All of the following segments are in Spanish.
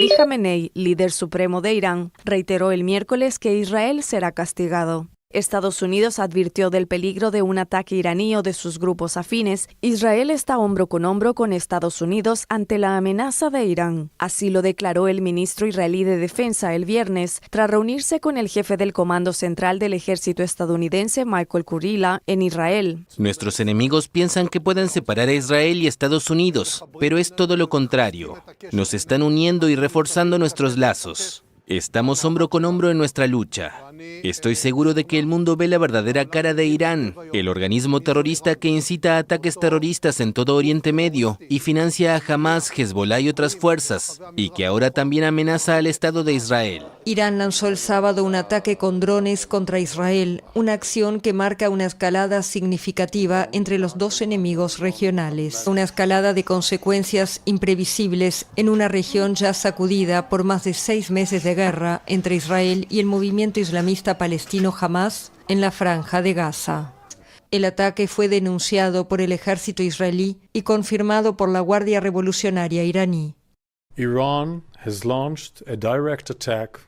Ali Jamenei, líder supremo de Irán, reiteró el miércoles que Israel será castigado. Estados Unidos advirtió del peligro de un ataque iraní o de sus grupos afines. Israel está hombro con Estados Unidos ante la amenaza de Irán. Así lo declaró el ministro israelí de Defensa el viernes, tras reunirse con el jefe del Comando Central del Ejército estadounidense, Michael Kurilla, en Israel. Nuestros enemigos piensan que pueden separar a Israel y Estados Unidos, pero es todo lo contrario. Nos están uniendo y reforzando nuestros lazos. Estamos hombro con hombro en nuestra lucha. Estoy seguro de que el mundo ve la verdadera cara de Irán, el organismo terrorista que incita a ataques terroristas en todo Oriente Medio y financia a Hamas, Hezbollah y otras fuerzas, y que ahora también amenaza al Estado de Israel. Irán lanzó el sábado un ataque con drones contra Israel, una acción que marca una escalada significativa entre los dos enemigos regionales. Una escalada de consecuencias imprevisibles en una región ya sacudida por más de 6 meses de guerra entre Israel y el movimiento islamista palestino Hamas en la Franja de Gaza. El ataque fue denunciado por el ejército israelí y confirmado por la Guardia Revolucionaria iraní. Iran has launched a direct attack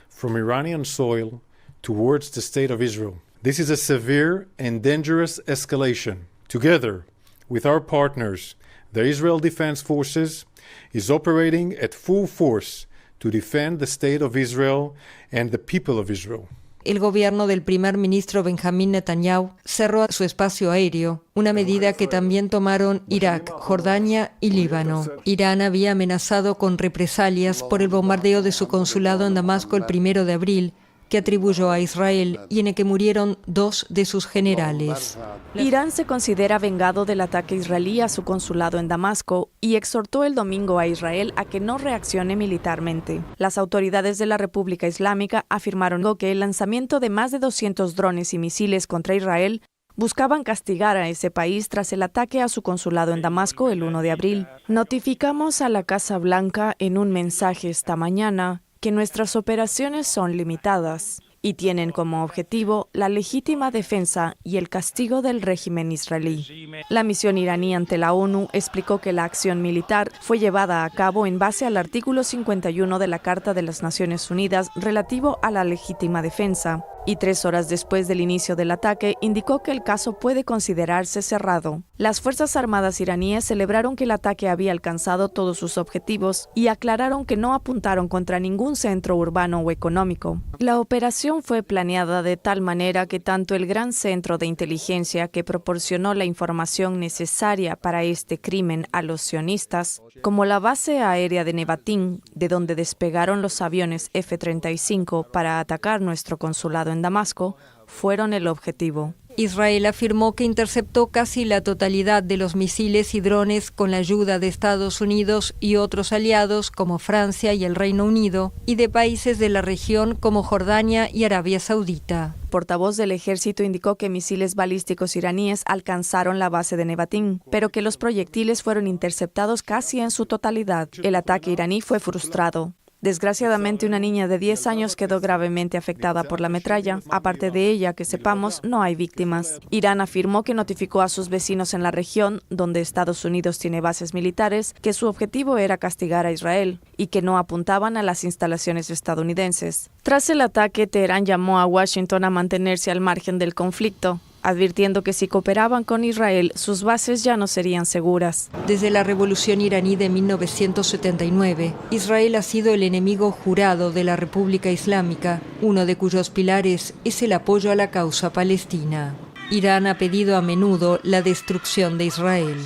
from Iranian soil towards the state of Israel. This is a severe and dangerous escalation. Together with our partners, the Israel Defense Forces is operating at full force to defend the state of Israel and the people of Israel. El gobierno del primer ministro Benjamín Netanyahu cerró su espacio aéreo, una medida que también tomaron Irak, Jordania y Líbano. Irán había amenazado con represalias por el bombardeo de su consulado en Damasco el 1 de abril, que atribuyó a Israel y en el que murieron 2 de sus generales. Irán se considera vengado del ataque israelí a su consulado en Damasco y exhortó el domingo a Israel a que no reaccione militarmente. Las autoridades de la República Islámica afirmaron que el lanzamiento de más de 200 drones y misiles contra Israel buscaban castigar a ese país tras el ataque a su consulado en Damasco el 1 de abril. Notificamos a la Casa Blanca en un mensaje esta mañana que nuestras operaciones son limitadas y tienen como objetivo la legítima defensa y el castigo del régimen israelí. La misión iraní ante la ONU explicó que la acción militar fue llevada a cabo en base al artículo 51 de la Carta de las Naciones Unidas relativo a la legítima defensa, y 3 horas después del inicio del ataque indicó que el caso puede considerarse cerrado. Las Fuerzas Armadas iraníes celebraron que el ataque había alcanzado todos sus objetivos y aclararon que no apuntaron contra ningún centro urbano o económico. La operación fue planeada de tal manera que tanto el gran centro de inteligencia que proporcionó la información necesaria para este crimen a los sionistas, como la base aérea de Nevatim, de donde despegaron los aviones F-35 para atacar nuestro consulado en Damasco, fueron el objetivo. Israel afirmó que interceptó casi la totalidad de los misiles y drones con la ayuda de Estados Unidos y otros aliados como Francia y el Reino Unido, y de países de la región como Jordania y Arabia Saudita. Portavoz del ejército indicó que misiles balísticos iraníes alcanzaron la base de Nevatim, pero que los proyectiles fueron interceptados casi en su totalidad. El ataque iraní fue frustrado. Desgraciadamente, una niña de 10 años quedó gravemente afectada por la metralla. Aparte de ella, que sepamos, no hay víctimas. Irán afirmó que notificó a sus vecinos en la región, donde Estados Unidos tiene bases militares, que su objetivo era castigar a Israel y que no apuntaban a las instalaciones estadounidenses. Tras el ataque, Teherán llamó a Washington a mantenerse al margen del conflicto, advirtiendo que si cooperaban con Israel, sus bases ya no serían seguras. Desde la revolución iraní de 1979, Israel ha sido el enemigo jurado de la República Islámica, uno de cuyos pilares es el apoyo a la causa palestina. Irán ha pedido a menudo la destrucción de Israel,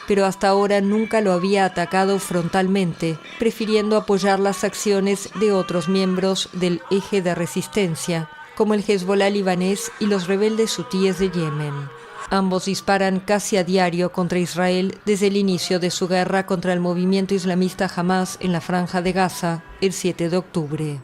pero hasta ahora nunca lo había atacado frontalmente, prefiriendo apoyar las acciones de otros miembros del eje de resistencia, como el Hezbollah libanés y los rebeldes hutíes de Yemen. Ambos disparan casi a diario contra Israel desde el inicio de su guerra contra el movimiento islamista Hamas en la Franja de Gaza el 7 de octubre.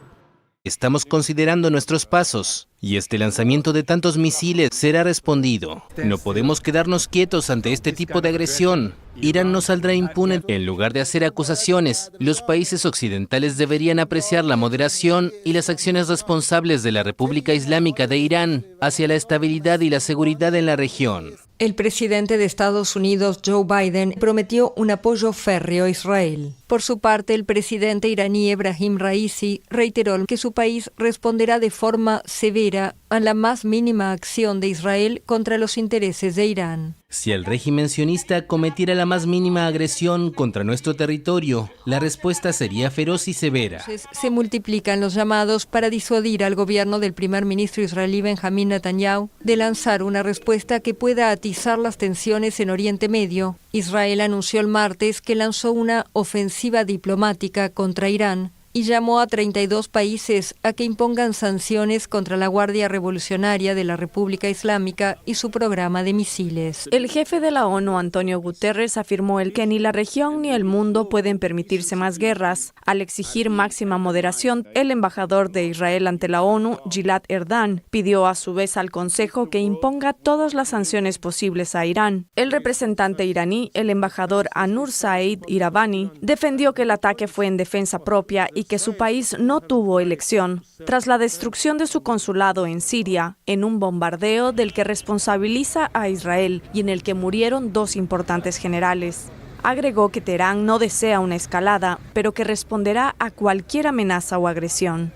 Estamos considerando nuestros pasos y este lanzamiento de tantos misiles será respondido. No podemos quedarnos quietos ante este tipo de agresión. Irán no saldrá impune. En lugar de hacer acusaciones, los países occidentales deberían apreciar la moderación y las acciones responsables de la República Islámica de Irán hacia la estabilidad y la seguridad en la región. El presidente de Estados Unidos, Joe Biden, prometió un apoyo férreo a Israel. Por su parte, el presidente iraní Ebrahim Raisi reiteró que su país responderá de forma severa a la más mínima acción de Israel contra los intereses de Irán. Si el régimen sionista cometiera la más mínima agresión contra nuestro territorio, la respuesta sería feroz y severa. Se multiplican los llamados para disuadir al gobierno del primer ministro israelí Benjamín Netanyahu de lanzar una respuesta que pueda atizar las tensiones en Oriente Medio. Israel anunció el martes que lanzó una ofensiva diplomática contra Irán y llamó a 32 países a que impongan sanciones contra la Guardia Revolucionaria de la República Islámica y su programa de misiles. El jefe de la ONU, Antonio Guterres, afirmó que ni la región ni el mundo pueden permitirse más guerras. Al exigir máxima moderación, el embajador de Israel ante la ONU, Gilad Erdan, pidió a su vez al Consejo que imponga todas las sanciones posibles a Irán. El representante iraní, el embajador Anur Saeed Iravani, defendió que el ataque fue en defensa propia y que su país no tuvo elección, tras la destrucción de su consulado en Siria, en un bombardeo del que responsabiliza a Israel y en el que murieron 2 importantes generales. Agregó que Teherán no desea una escalada, pero que responderá a cualquier amenaza o agresión.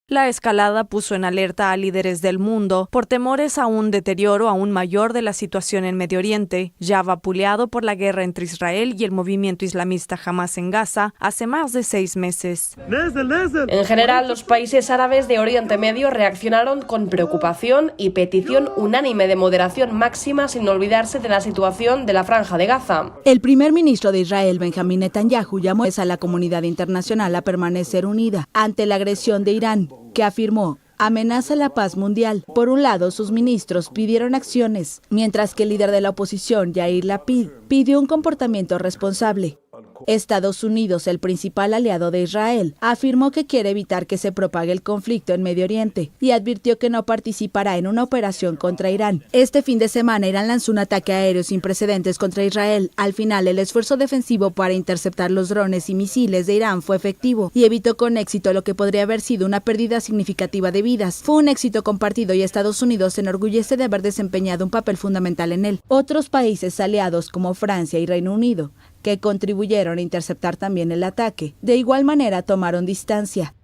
La escalada puso en alerta a líderes del mundo por temores a un deterioro aún mayor de la situación en Medio Oriente, ya vapuleado por la guerra entre Israel y el movimiento islamista Hamas en Gaza hace más de 6 meses. En general, los países árabes de Oriente Medio reaccionaron con preocupación y petición unánime de moderación máxima sin olvidarse de la situación de la Franja de Gaza. El primer ministro de Israel, Benjamín Netanyahu, llamó a la comunidad internacional a permanecer unida ante la agresión de Irán, que afirmó amenaza la paz mundial. Por un lado, sus ministros pidieron acciones, mientras que el líder de la oposición, Yair Lapid, pidió un comportamiento responsable. Estados Unidos, el principal aliado de Israel, afirmó que quiere evitar que se propague el conflicto en Medio Oriente y advirtió que no participará en una operación contra Irán. Este fin de semana, Irán lanzó un ataque aéreo sin precedentes contra Israel. Al final, el esfuerzo defensivo para interceptar los drones y misiles de Irán fue efectivo y evitó con éxito lo que podría haber sido una pérdida significativa de vidas. Fue un éxito compartido y Estados Unidos se enorgullece de haber desempeñado un papel fundamental en él. Otros países aliados como Francia y Reino Unido, que contribuyeron a interceptar también el ataque, de igual manera tomaron distancia.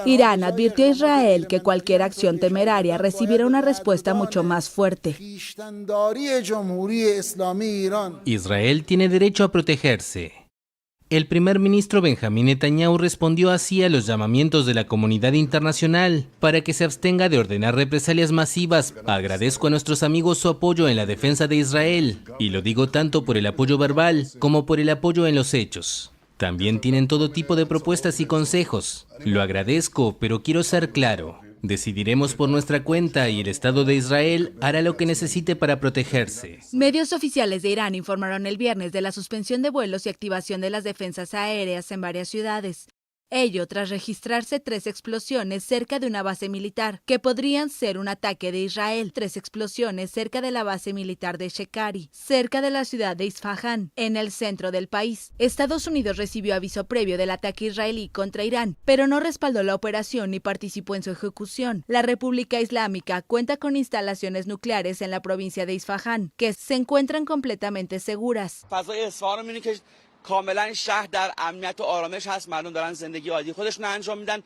Irán advirtió a Israel que cualquier acción temeraria recibirá una respuesta mucho más fuerte. Israel tiene derecho a protegerse. El primer ministro Benjamín Netanyahu respondió así a los llamamientos de la comunidad internacional para que se abstenga de ordenar represalias masivas. Agradezco a nuestros amigos su apoyo en la defensa de Israel, y lo digo tanto por el apoyo verbal como por el apoyo en los hechos. También tienen todo tipo de propuestas y consejos. Lo agradezco, pero quiero ser claro. Decidiremos por nuestra cuenta y el Estado de Israel hará lo que necesite para protegerse. Medios oficiales de Irán informaron el viernes de la suspensión de vuelos y activación de las defensas aéreas en varias ciudades. Ello tras registrarse 3 explosiones cerca de una base militar, que podrían ser un ataque de Israel. 3 explosiones cerca de la base militar de Shekari, cerca de la ciudad de Isfahán, en el centro del país. Estados Unidos recibió aviso previo del ataque israelí contra Irán, pero no respaldó la operación ni participó en su ejecución. La República Islámica cuenta con instalaciones nucleares en la provincia de Isfahán, que se encuentran completamente seguras. کاملا شهر در امنیت و آرامش هست، مردم دارن زندگی عادی خودشون انجام میدن.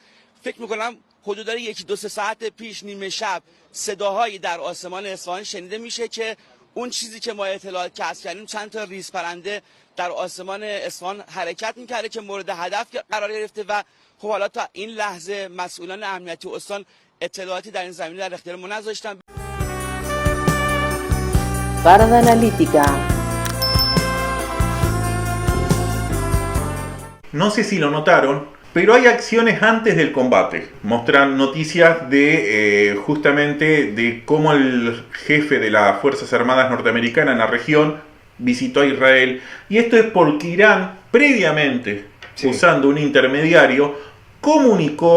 فکر میکنم حدود 1-2 ساعت پیش نیمه شب صداهایی در آسمان اصفهان شنیده میشه که اون چیزی که ما اطلاعات کسب کردیم چند تا ریز پرنده در آسمان اصفهان حرکت میکرده که مورد هدف قرار گرفته و خب حالا تا این لحظه مسئولان امنیتی استان اطلاعاتی در این زمینه در اختیار ما نذاشتن. Parada Analítica. No sé si lo notaron, pero hay acciones antes del combate. Muestran noticias de justamente de cómo el jefe de las Fuerzas Armadas norteamericanas en la región visitó a Israel. Y esto es porque Irán, previamente, usando un intermediario, comunicó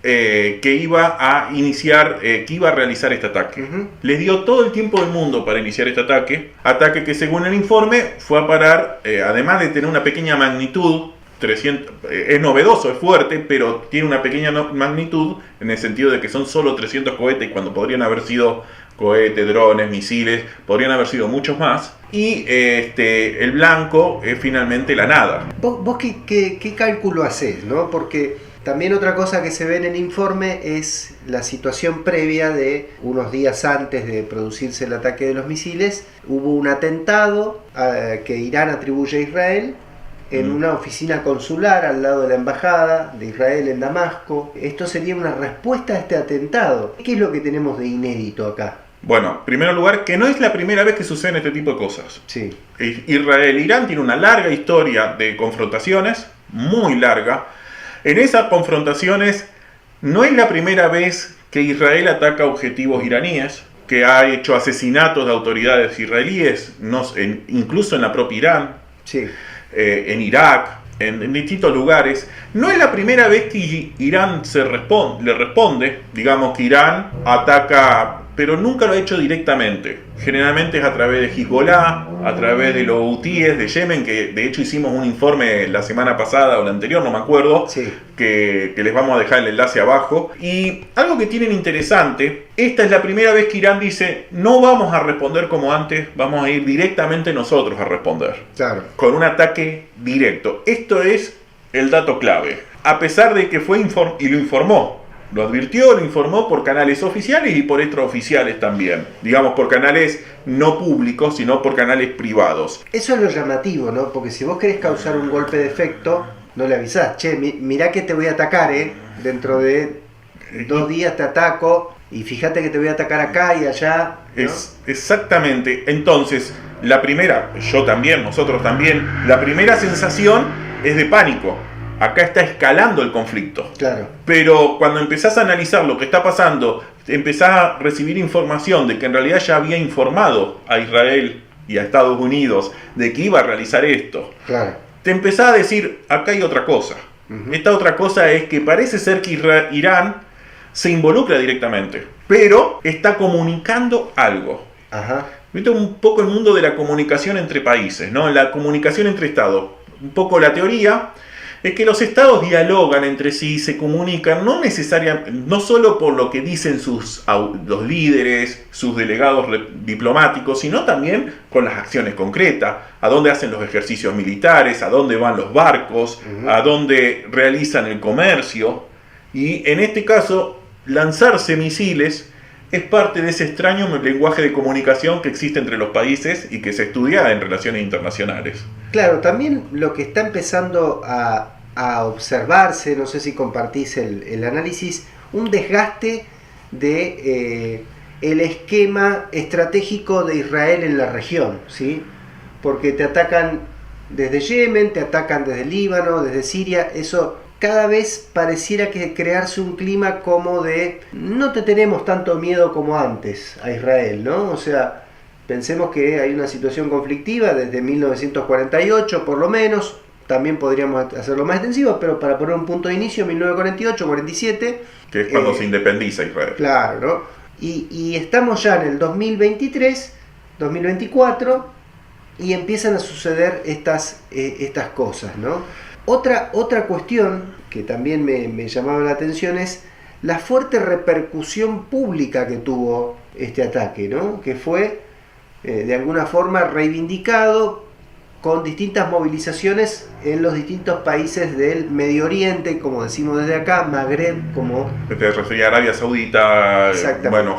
que iba a iniciar, que iba a realizar este ataque. Les dio todo el tiempo del mundo para iniciar este ataque. Ataque que, según el informe, fue a parar, además de tener una pequeña magnitud, 300, es novedoso, es fuerte, pero tiene una pequeña magnitud en el sentido de que son solo 300 cohetes cuando podrían haber sido cohetes, drones, misiles, podrían haber sido muchos más. Y el blanco es finalmente la nada. ¿Vos qué cálculo hacés, ¿no? Porque también otra cosa que se ve en el informe es la situación previa de unos días antes de producirse el ataque de los misiles. Hubo un atentado que Irán atribuye a Israel en una oficina consular al lado de la embajada de Israel en Damasco. Esto sería una respuesta a este atentado. ¿Qué es lo que tenemos de inédito acá? Bueno, en primer lugar, que no es la primera vez que suceden este tipo de cosas. Sí. Israel e Irán tiene una larga historia de confrontaciones, muy larga. En esas confrontaciones no es la primera vez que Israel ataca objetivos iraníes, que ha hecho asesinatos de autoridades israelíes, incluso en la propia Irán, sí. En Irak, en distintos lugares. No es la primera vez que Irán le responde, digamos que Irán ataca, pero nunca lo ha hecho directamente. Generalmente es a través de Hezbollah, a través de los hutíes de Yemen, que de hecho hicimos un informe la semana pasada o la anterior, no me acuerdo, sí. que les vamos a dejar el enlace abajo. Y algo que tienen interesante, esta es la primera vez que Irán dice, no vamos a responder como antes, vamos a ir directamente nosotros a responder. Claro. Con un ataque directo. Esto es el dato clave. A pesar de que fue y lo informó. Lo advirtió, lo informó por canales oficiales y por extraoficiales también. Digamos, por canales no públicos, sino por canales privados. Eso es lo llamativo, ¿no? Porque si vos querés causar un golpe de efecto, no le avisás. Che, mirá que te voy a atacar, dentro de 2 días te ataco y fíjate que te voy a atacar acá y allá, ¿no? Exactamente. Entonces, nosotros también, la primera sensación es de pánico. Acá está escalando el conflicto. Claro. Pero cuando empezás a analizar lo que está pasando, empezás a recibir información de que en realidad ya había informado a Israel y a Estados Unidos de que iba a realizar esto. Claro. Te empezás a decir, acá hay otra cosa. Uh-huh. Esta otra cosa es que parece ser que Irán se involucra directamente, pero está comunicando algo. Ajá. Viste un poco el mundo de la comunicación entre países, ¿no? La comunicación entre estados. Un poco la teoría es que los estados dialogan entre sí, se comunican, no solo por lo que dicen los líderes, sus delegados diplomáticos, sino también con las acciones concretas, a dónde hacen los ejercicios militares, a dónde van los barcos, uh-huh. a dónde realizan el comercio. Y en este caso, lanzarse misiles es parte de ese extraño lenguaje de comunicación que existe entre los países y que se estudia en relaciones internacionales. Claro, también lo que está empezando a observarse, no sé si compartís el análisis, un desgaste de el esquema estratégico de Israel en la región, ¿sí? Porque te atacan desde Yemen, te atacan desde Líbano, desde Siria, eso cada vez pareciera que crearse un clima como de no te tenemos tanto miedo como antes a Israel, ¿no? O sea, pensemos que hay una situación conflictiva desde 1948 por lo menos, también podríamos hacerlo más extensivo, pero para poner un punto de inicio, 1948-47. Que es cuando se independiza Israel. Claro, ¿no? Y estamos ya en el 2023, 2024, y empiezan a suceder estas cosas, ¿no? Otra cuestión que también me llamaba la atención es la fuerte repercusión pública que tuvo este ataque, ¿no? Que fue de alguna forma reivindicado con distintas movilizaciones en los distintos países del Medio Oriente, como decimos desde acá, Magreb, como... Te refería a Arabia Saudita, bueno,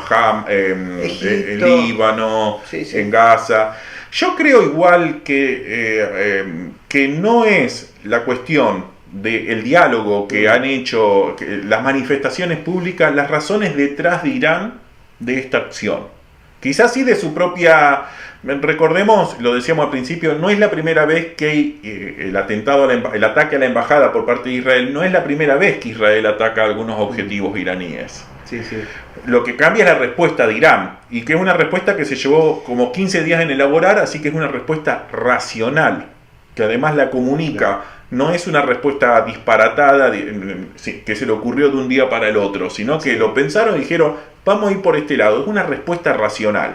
Egipto, Líbano, sí. En Gaza. Yo creo igual que no es la cuestión del diálogo que han hecho, las manifestaciones públicas, las razones detrás de Irán de esta acción. Quizás sí de su propia... Recordemos, lo decíamos al principio, no es la primera vez que el ataque a la embajada por parte de Israel, no es la primera vez que Israel ataca algunos objetivos iraníes. Sí, sí. Lo que cambia es la respuesta de Irán, y que es una respuesta que se llevó como 15 días en elaborar, así que es una respuesta racional, que además la comunica. No es una respuesta disparatada que se le ocurrió de un día para el otro, sino que lo pensaron y dijeron, vamos a ir por este lado. Es una respuesta racional.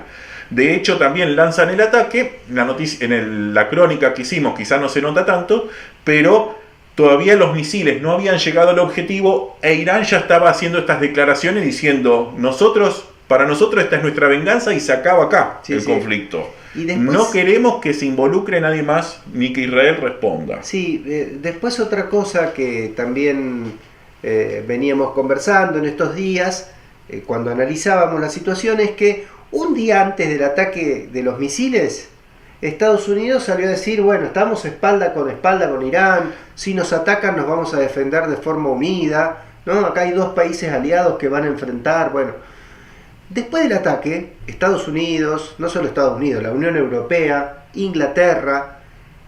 De hecho, también lanzan el ataque, la crónica que hicimos quizás no se nota tanto, pero todavía los misiles no habían llegado al objetivo e Irán ya estaba haciendo estas declaraciones diciendo, nosotros para nosotros esta es nuestra venganza y se acaba acá el conflicto. Y después, no queremos que se involucre nadie más ni que Israel responda. Sí, después otra cosa que también veníamos conversando en estos días, cuando analizábamos la situación, es que un día antes del ataque de los misiles, Estados Unidos salió a decir, bueno, estamos espalda con Irán, si nos atacan nos vamos a defender de forma unida, ¿no? Acá hay dos países aliados que van a enfrentar, bueno. Después del ataque, Estados Unidos, no solo Estados Unidos, la Unión Europea, Inglaterra,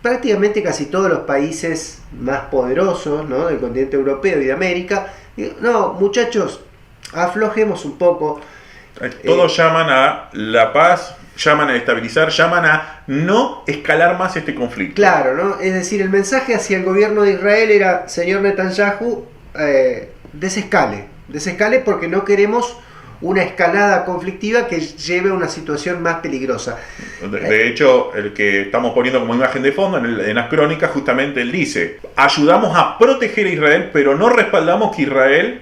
prácticamente casi todos los países más poderosos, ¿no?, del continente europeo y de América, no, muchachos, aflojemos un poco. Todos llaman a la paz, llaman a estabilizar, llaman a no escalar más este conflicto. Claro, ¿no? Es decir, el mensaje hacia el gobierno de Israel era, señor Netanyahu, desescale porque no queremos una escalada conflictiva que lleve a una situación más peligrosa. De hecho, el que estamos poniendo como imagen de fondo en las crónicas, justamente él dice, ayudamos a proteger a Israel, pero no respaldamos que Israel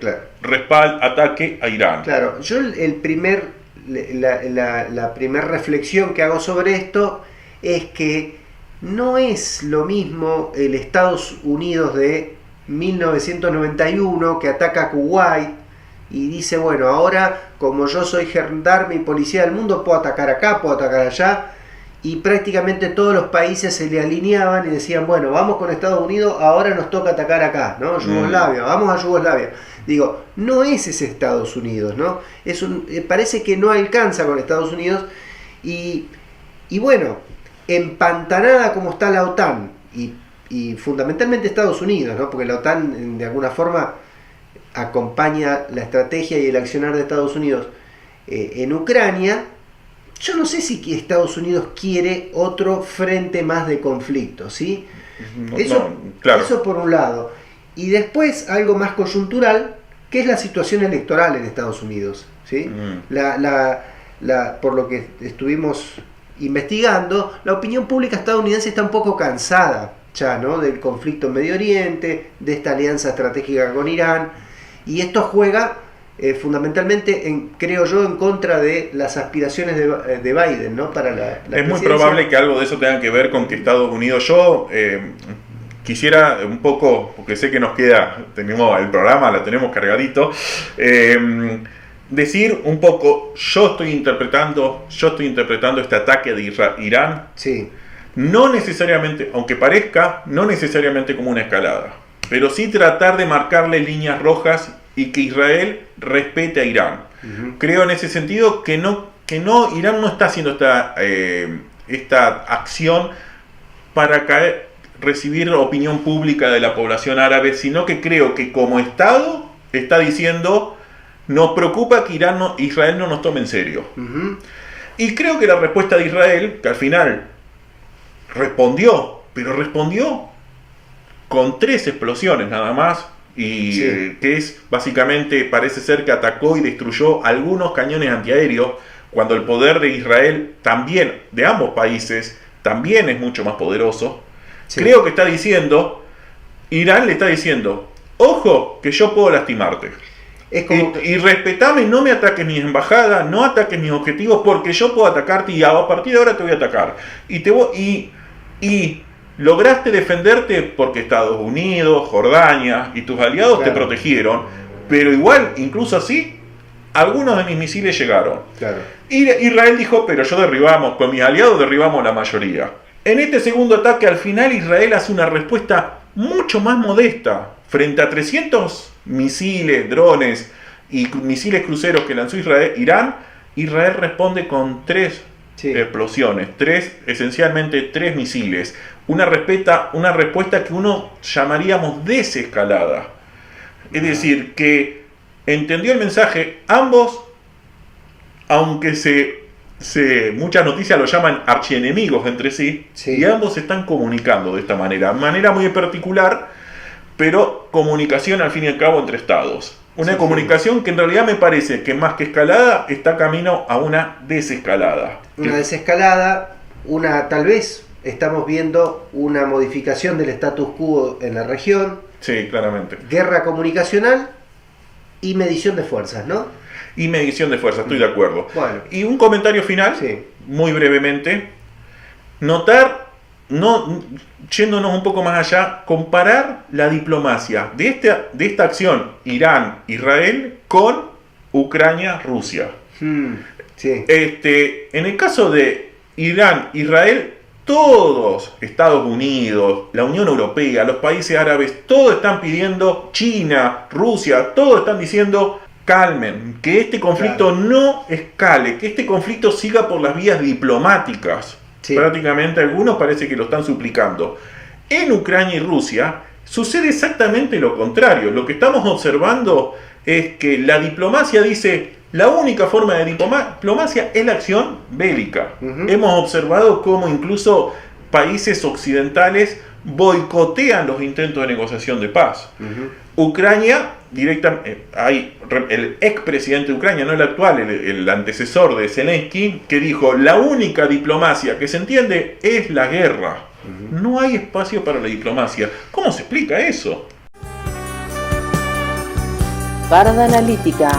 ataque a Irán. Claro, yo la primer reflexión que hago sobre esto es que no es lo mismo el Estados Unidos de 1991 que ataca a Kuwait y dice, bueno, ahora como yo soy gendarme y policía del mundo, puedo atacar acá, puedo atacar allá, y prácticamente todos los países se le alineaban y decían, bueno, vamos con Estados Unidos, ahora nos toca atacar acá, ¿no? Yugoslavia, vamos a Yugoslavia. Digo, no es ese Estados Unidos, ¿no? Parece que no alcanza con Estados Unidos, y bueno, empantanada como está la OTAN, y fundamentalmente Estados Unidos, ¿no? Porque la OTAN de alguna forma acompaña la estrategia y el accionar de Estados Unidos en Ucrania. Yo no sé si Estados Unidos quiere otro frente más de conflicto, ¿sí? Eso por un lado. Y después algo más coyuntural, que es la situación electoral en Estados Unidos, ¿sí? Por lo que estuvimos investigando, la opinión pública estadounidense está un poco cansada ya, ¿no?, del conflicto en Medio Oriente, de esta alianza estratégica con Irán. Y esto juega fundamentalmente, creo yo, en contra de las aspiraciones de Biden, ¿no?, para la es muy probable que algo de eso tenga que ver con que Estados Unidos, quisiera un poco, porque sé que nos queda, tenemos el programa, la tenemos cargadito, decir un poco, yo estoy interpretando este ataque de Irán, sí, no necesariamente, aunque parezca, no necesariamente como una escalada, pero sí tratar de marcarle líneas rojas y que Israel respete a Irán. Creo en ese sentido que Irán no está haciendo esta acción para recibir opinión pública de la población árabe, sino que creo que como Estado está diciendo, nos preocupa que Israel no nos tome en serio. Y creo que la respuesta de Israel, que al final respondió con 3 explosiones nada más, y sí, que es básicamente, parece ser que atacó y destruyó algunos cañones antiaéreos, cuando el poder de Israel también, de ambos países, también es mucho más poderoso. Sí. Creo que está diciendo, Irán le está diciendo, ojo que yo puedo lastimarte. Y respetame, no me ataques mis embajadas, no ataques mis objetivos, porque yo puedo atacarte y a partir de ahora te voy a atacar. Y lograste defenderte porque Estados Unidos, Jordania y tus aliados te protegieron, pero igual, incluso así, algunos de mis misiles llegaron. Y Israel dijo, pero con mis aliados derribamos la mayoría. En este segundo ataque, al final, Israel hace una respuesta mucho más modesta. Frente a 300 misiles, drones y misiles cruceros que lanzó Irán responde con 3 explosiones, esencialmente 3 misiles. Una respuesta que uno llamaríamos desescalada. Es decir, que entendió el mensaje, ambos, aunque muchas noticias lo llaman archienemigos entre sí, y ambos se están comunicando de esta manera muy particular, pero comunicación al fin y al cabo entre estados. Una comunicación que en realidad me parece que más que escalada está camino a una desescalada. Una desescalada, tal vez estamos viendo una modificación del status quo en la región. Sí, claramente. Guerra comunicacional y medición de fuerzas, ¿no? Y medición de fuerzas, estoy de acuerdo. Bueno. Y un comentario final, Sí. muy brevemente. Notar, yéndonos un poco más allá, comparar la diplomacia de esta acción Irán-Israel con Ucrania-Rusia. Sí. En el caso de Irán-Israel, todos, Estados Unidos, la Unión Europea, los países árabes, todos están pidiendo, China, Rusia, todos están diciendo, calmen, que este conflicto no escale, que este conflicto siga por las vías diplomáticas. Sí. Prácticamente algunos parece que lo están suplicando. En Ucrania y Rusia sucede exactamente lo contrario. Lo que estamos observando es que la diplomacia dice, la única forma de diplomacia es la acción bélica. Hemos observado cómo incluso países occidentales boicotean los intentos de negociación de paz. Ucrania, directamente, hay el expresidente de Ucrania, no el actual, el antecesor de Zelensky, que dijo, la única diplomacia que se entiende es la guerra. No hay espacio para la diplomacia. ¿Cómo se explica eso? Barda Analítica.